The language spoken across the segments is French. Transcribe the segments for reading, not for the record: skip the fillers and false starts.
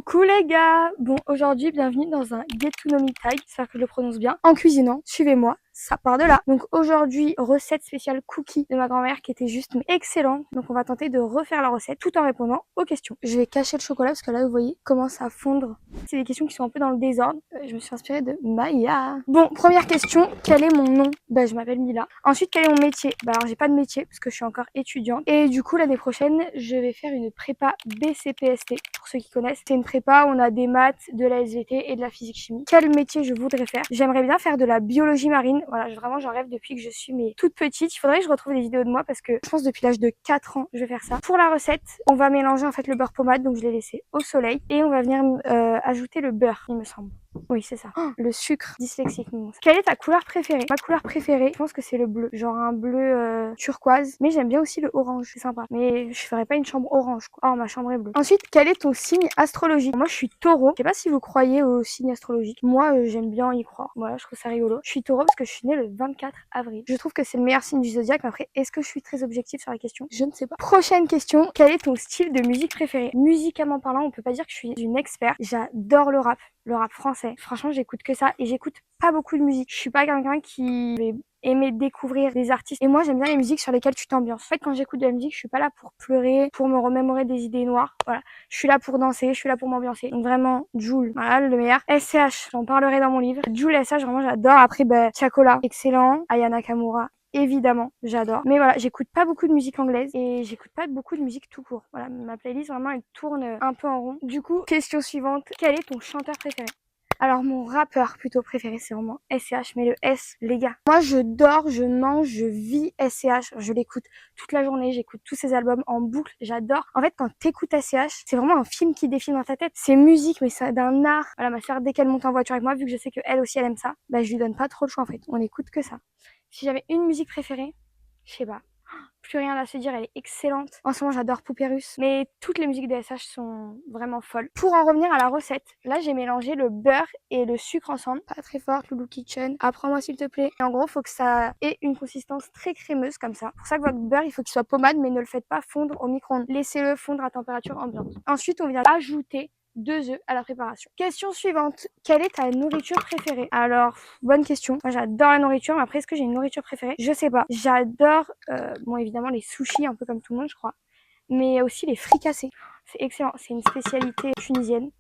Coucou les gars. Bon, aujourd'hui, bienvenue dans un Get to Know Me Tag, j'espère que je le prononce bien. En cuisinant, suivez-moi, ça part de là. Donc aujourd'hui, recette spéciale cookie de ma grand-mère qui était juste excellente. Donc on va tenter de refaire la recette tout en répondant aux questions. Je vais cacher le chocolat parce que là, vous voyez, commence à fondre. C'est des questions qui sont un peu dans le désordre. Je me suis inspirée de Maya. Bon, première question, quel est mon nom? Bah, je m'appelle Mila. Ensuite, quel est mon métier? Bah alors, j'ai pas de métier parce que je suis encore étudiante. Et du coup, l'année prochaine, je vais faire une prépa BCPST. Pour ceux qui connaissent, c'est une prépa où on a des maths, de la SVT et de la physique-chimie. Quel métier je voudrais faire? J'aimerais bien faire de la biologie marine. Voilà, vraiment, j'en rêve depuis que je suis toute petite. Il faudrait que je retrouve des vidéos de moi parce que je pense depuis l'âge de 4 ans, je vais faire ça. Pour la recette, on va mélanger en fait le beurre pommade, donc je l'ai laissé au soleil. Et on va venir ajouter le beurre, il me semble. Oui, c'est ça. Oh, le sucre, dyslexique. Quelle est ta couleur préférée? Ma couleur préférée, je pense que c'est le bleu. Genre un bleu turquoise. Mais j'aime bien aussi le orange, c'est sympa. Mais je ferais pas une chambre orange, quoi. Oh, ma chambre est bleue. Ensuite, quel est ton signe astrologique? Moi, je suis taureau. Je sais pas si vous croyez au signe astrologique. Moi, j'aime bien y croire. Voilà, je trouve ça rigolo. Je suis taureau parce que je suis née le 24 avril. Je trouve que c'est le meilleur signe du zodiaque. Mais après, est-ce que je suis très objective sur la question? Je ne sais pas. Prochaine question. Quel est ton style de musique préféré? Musicalement parlant, on peut pas dire que je suis une experte. J'adore le rap français. Franchement, j'écoute que ça et j'écoute pas beaucoup de musique. Je suis pas quelqu'un qui va aimer découvrir des artistes. Et moi, j'aime bien les musiques sur lesquelles tu t'ambiances. En fait, quand j'écoute de la musique, je suis pas là pour pleurer, pour me remémorer des idées noires. Voilà. Je suis là pour danser, je suis là pour m'ambiancer. Donc vraiment, Jul, voilà, le meilleur. SCH, j'en parlerai dans mon livre. Jul, SCH, vraiment, j'adore. Après, Tiakola, excellent. Aya Nakamura. Évidemment, j'adore. Mais voilà, j'écoute pas beaucoup de musique anglaise et j'écoute pas beaucoup de musique tout court. Voilà, ma playlist vraiment elle tourne un peu en rond. Du coup, question suivante, quel est ton chanteur préféré? Alors mon rappeur plutôt préféré c'est vraiment SCH, mais le S les gars. Moi je dors, je mange, je vis SCH, je l'écoute toute la journée, j'écoute tous ses albums en boucle, j'adore. En fait quand t'écoutes SCH, c'est vraiment un film qui défile dans ta tête. C'est musique mais ça d'un art. Voilà, ma soeur dès qu'elle monte en voiture avec moi, vu que je sais qu'elle aussi elle aime ça, je lui donne pas trop le choix en fait. On écoute que ça. Si j'avais une musique préférée, je sais pas. Plus rien à se dire, elle est excellente. En ce moment, j'adore Poupée Russe. Mais toutes les musiques des SH sont vraiment folles. Pour en revenir à la recette, là, j'ai mélangé le beurre et le sucre ensemble. Pas très fort, Loulou Kitchen. Apprends-moi s'il te plaît. Et en gros, il faut que ça ait une consistance très crémeuse comme ça. Pour ça que votre beurre, il faut qu'il soit pommade, mais ne le faites pas fondre au micro-ondes. Laissez-le fondre à température ambiante. Ensuite, on vient ajouter 2 œufs à la préparation. Question suivante. Quelle est ta nourriture préférée? Alors, bonne question. Moi, j'adore la nourriture, mais après, est-ce que j'ai une nourriture préférée? Je sais pas. J'adore, bon, évidemment, les sushis, un peu comme tout le monde, je crois. Mais aussi les fricassés. C'est excellent. C'est une spécialité tunisienne.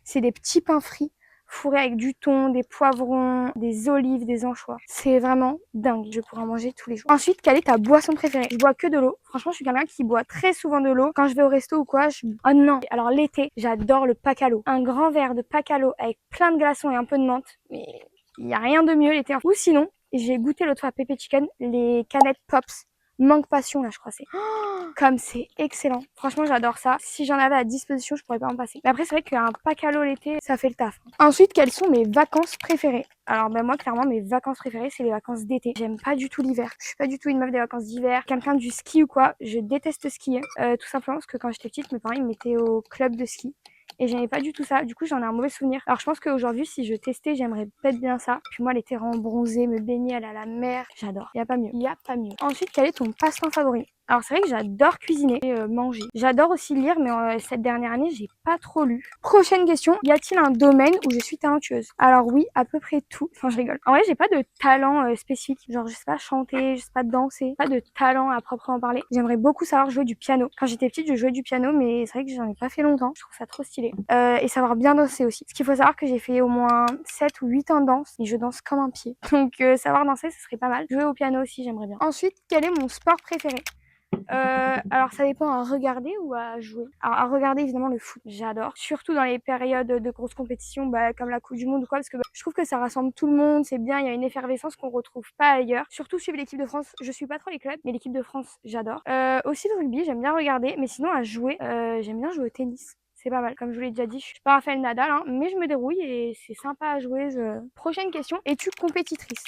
C'est des petits pains frits fourrés avec du thon, des poivrons, des olives, des anchois. C'est vraiment dingue. Je pourrais en manger tous les jours. Ensuite, quelle est ta boisson préférée? Je bois que de l'eau. Franchement, je suis quelqu'un qui boit très souvent de l'eau. Quand je vais au resto ou quoi, oh non. Alors l'été, j'adore le pacalo. Un grand verre de pacalo avec plein de glaçons et un peu de menthe. Mais il n'y a rien de mieux l'été. Ou sinon, j'ai goûté l'autre fois à Pepe Chicken, les canettes Pops. Manque passion là je crois c'est comme c'est excellent. Franchement j'adore ça. Si j'en avais à disposition je pourrais pas en passer. Mais après c'est vrai qu'un pack à l'eau l'été ça fait le taf. Ensuite quelles sont mes vacances préférées? Alors moi clairement mes vacances préférées c'est les vacances d'été. J'aime pas du tout l'hiver. Je suis pas du tout une meuf des vacances d'hiver. Quelqu'un du ski ou quoi. Je déteste skier. Tout simplement parce que quand j'étais petite mes parents ils me mettaient au club de ski. Et j'aimais pas du tout ça. Du coup, j'en ai un mauvais souvenir. Alors, je pense qu'aujourd'hui, si je testais, j'aimerais peut-être bien ça. Puis moi, l'été en bronzé, me baigner, aller à la mer. J'adore. Y a pas mieux. Y a pas mieux. Ensuite, quel est ton passe-temps favori? Alors, c'est vrai que j'adore cuisiner et manger. J'adore aussi lire, mais cette dernière année, j'ai pas trop lu. Prochaine question. Y a-t-il un domaine où je suis talentueuse? Alors oui, à peu près tout. Enfin, je rigole. En vrai, j'ai pas de talent spécifique. Genre, je sais pas chanter, je sais pas danser. Pas de talent à proprement parler. J'aimerais beaucoup savoir jouer du piano. Quand j'étais petite, je jouais du piano, mais c'est vrai que j'en ai pas fait longtemps. Je trouve ça trop stylé. Et savoir bien danser aussi. Parce qu'il faut savoir que j'ai fait au moins 7 ou 8 ans de danse. Et je danse comme un pied. Donc, savoir danser, ce serait pas mal. Jouer au piano aussi, j'aimerais bien. Ensuite, quel est mon sport préféré? Alors ça dépend à regarder ou à jouer. Alors à regarder évidemment le foot, j'adore. Surtout dans les périodes de grosses compétitions comme la Coupe du Monde ou quoi, parce que je trouve que ça rassemble tout le monde, c'est bien, il y a une effervescence qu'on retrouve pas ailleurs. Surtout suivre l'équipe de France, je suis pas trop les clubs, mais l'équipe de France, j'adore. Aussi le rugby, j'aime bien regarder, mais sinon à jouer, j'aime bien jouer au tennis. C'est pas mal. Comme je vous l'ai déjà dit, je suis pas Rafael Nadal, hein, mais je me débrouille et c'est sympa à jouer. Prochaine question, es-tu compétitrice?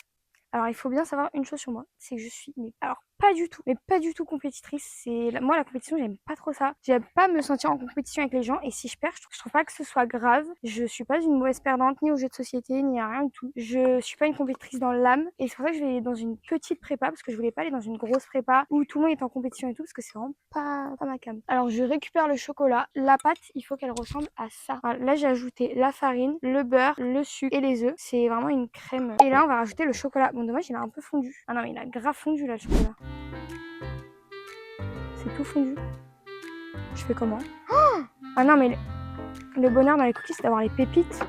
Alors, il faut bien savoir une chose sur moi, c'est que je suis, mais alors pas du tout, mais pas du tout compétitrice. Moi, la compétition, j'aime pas trop ça. J'aime pas me sentir en compétition avec les gens. Et si je perds, je trouve pas que ce soit grave. Je suis pas une mauvaise perdante, ni aux jeux de société, ni à rien du tout. Je suis pas une compétitrice dans l'âme. Et c'est pour ça que je vais aller dans une petite prépa, parce que je voulais pas aller dans une grosse prépa où tout le monde est en compétition et tout, parce que c'est vraiment pas ma cam. Alors, je récupère le chocolat. La pâte, il faut qu'elle ressemble à ça. Alors, là, j'ai ajouté la farine, le beurre, le sucre et les œufs. C'est vraiment une crème. Et là, on va rajouter le chocolat. Bon, dommage, il a un peu fondu. Ah non, mais il a grave fondu là, le chocolat. C'est tout fondu. Je fais comment? Oh, ah non, mais le bonheur dans les cookies, c'est d'avoir les pépites.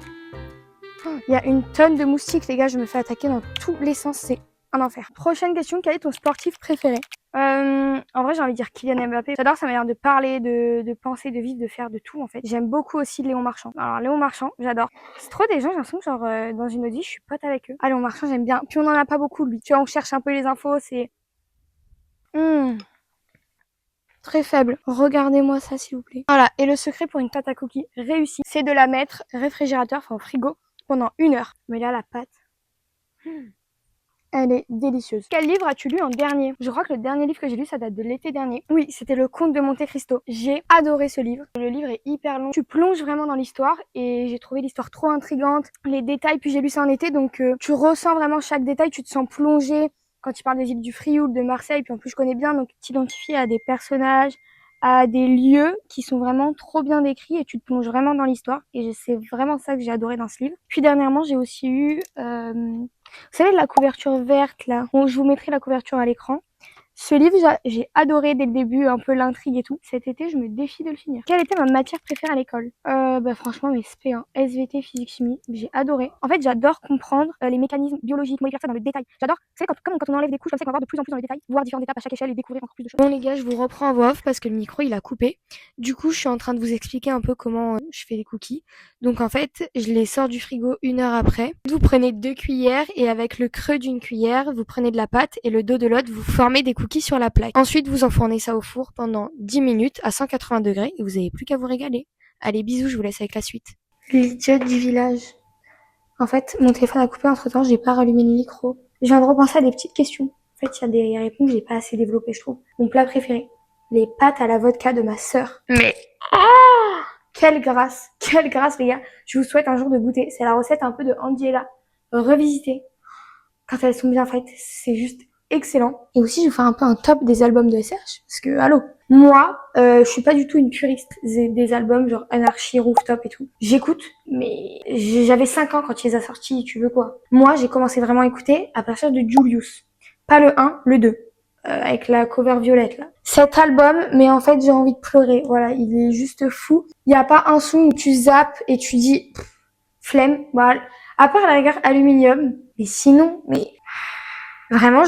Oh, il y a une tonne de moustiques, les gars. Je me fais attaquer dans tous les sens. C'est un enfer. Prochaine question. Quel est ton sportif préféré? En vrai, j'ai envie de dire Kylian Mbappé. J'adore sa manière de parler, de penser, de vivre, de faire de tout, en fait. J'aime beaucoup aussi Léon Marchand. Alors, Léon Marchand, j'adore. C'est trop des gens, j'ai l'impression que genre, dans une Audi, je suis pote avec eux. Ah, Léon Marchand, j'aime bien. Puis on en a pas beaucoup, lui. Tu vois, on cherche un peu les infos, c'est... Très faible. Regardez-moi ça, s'il vous plaît. Voilà. Et le secret pour une pâte à cookies réussie, c'est de la mettre réfrigérateur, enfin au frigo, pendant 1 heure. Mais là, la pâte... Elle est délicieuse. Quel livre as-tu lu en dernier? Je crois que le dernier livre que j'ai lu, ça date de l'été dernier. Oui, c'était Le Comte de Monte Cristo. J'ai adoré ce livre. Le livre est hyper long. Tu plonges vraiment dans l'histoire et j'ai trouvé l'histoire trop intrigante. Les détails, puis j'ai lu ça en été, donc tu ressens vraiment chaque détail. Tu te sens plongé quand il parle des îles du Frioul, de Marseille. Puis en plus, je connais bien, donc t'identifies à des personnages, à des lieux qui sont vraiment trop bien décrits et tu te plonges vraiment dans l'histoire. Et c'est vraiment ça que j'ai adoré dans ce livre. Puis dernièrement, j'ai aussi eu... vous savez, la couverture verte, là. Bon, je vous mettrai la couverture à l'écran. Ce livre, j'ai adoré dès le début, un peu l'intrigue et tout. Cet été, je me défie de le finir. Quelle était ma matière préférée à l'école? Franchement, mes SP, hein. SVT, physique, chimie, j'ai adoré. En fait, j'adore comprendre les mécanismes biologiques, moléculaires, ça dans le détail. J'adore, vous savez, quand on enlève des couches, comme ça, on va voir de plus en plus dans le détail, voir différentes étapes à chaque échelle et découvrir encore plus de choses. Bon, les gars, je vous reprends en voix off parce que le micro, il a coupé. Du coup, je suis en train de vous expliquer un peu comment je fais les cookies. Donc, en fait, je les sors du frigo 1 heure après. Vous prenez 2 cuillères et avec le creux d'une cuillère, vous prenez de la pâte et le dos de l'autre, vous formez des cookies sur la plaque. Ensuite, vous enfournez ça au four pendant 10 minutes à 180 degrés et vous n'avez plus qu'à vous régaler. Allez, bisous, je vous laisse avec la suite. L'idiote du village. En fait, mon téléphone a coupé entre temps, j'ai pas rallumé le micro. Je viens de repenser à des petites questions. En fait, il y a des réponses que j'ai pas assez développées, je trouve. Mon plat préféré, les pâtes à la vodka de ma sœur. Mais quelle grâce, les gars. Je vous souhaite un jour de goûter. C'est la recette un peu de Andiela, revisitée. Quand elles sont bien faites, c'est juste excellent. Et aussi, je vais faire un peu un top des albums de SCH. Parce que, allô, moi, je suis pas du tout une puriste des albums, genre Anarchy, Rooftop et tout. J'écoute, mais j'avais 5 ans quand il les a sortis, tu veux quoi. Moi, j'ai commencé vraiment à écouter à partir de Julius. Pas le 1, le 2. Avec la cover violette, là. Cet album, mais en fait, j'ai envie de pleurer. Voilà, il est juste fou. Il n'y a pas un son où tu zappes et tu dis, flemme, voilà. À part la rigueur Aluminium, mais sinon, mais vraiment,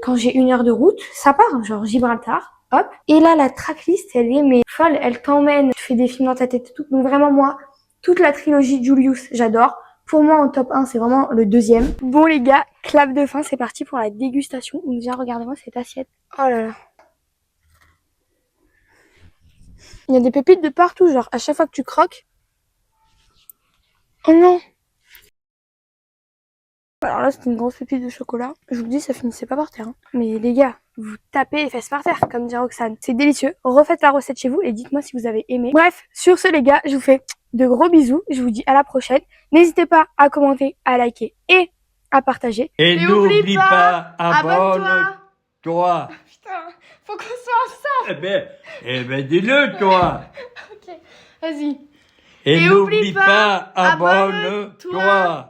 quand j'ai 1 heure de route, ça part, genre Gibraltar, hop. Et là, la tracklist, elle est mais folle, elle t'emmène, tu fais des films dans ta tête et tout. Donc vraiment, moi, toute la trilogie Julius, j'adore. Pour moi, en top 1, c'est vraiment le 2e. Bon les gars, clap de fin, c'est parti pour la dégustation. Donc déjà, regardez-moi cette assiette. Oh là là. Il y a des pépites de partout, genre à chaque fois que tu croques. Oh non. Alors là, c'est une grosse pépite de chocolat. Je vous dis, ça finissait pas par terre. Hein. Mais les gars, vous tapez les fesses par terre, comme dit Roxane. C'est délicieux. Refaites la recette chez vous et dites-moi si vous avez aimé. Bref, sur ce les gars, je vous fais de gros bisous. Je vous dis à la prochaine. N'hésitez pas à commenter, à liker et à partager. Et n'oublie pas, abonne-toi. Putain, faut qu'on soit ensemble. Eh ben, dis-le, toi. Ok, vas-y. Et n'oublie pas, abonne-toi.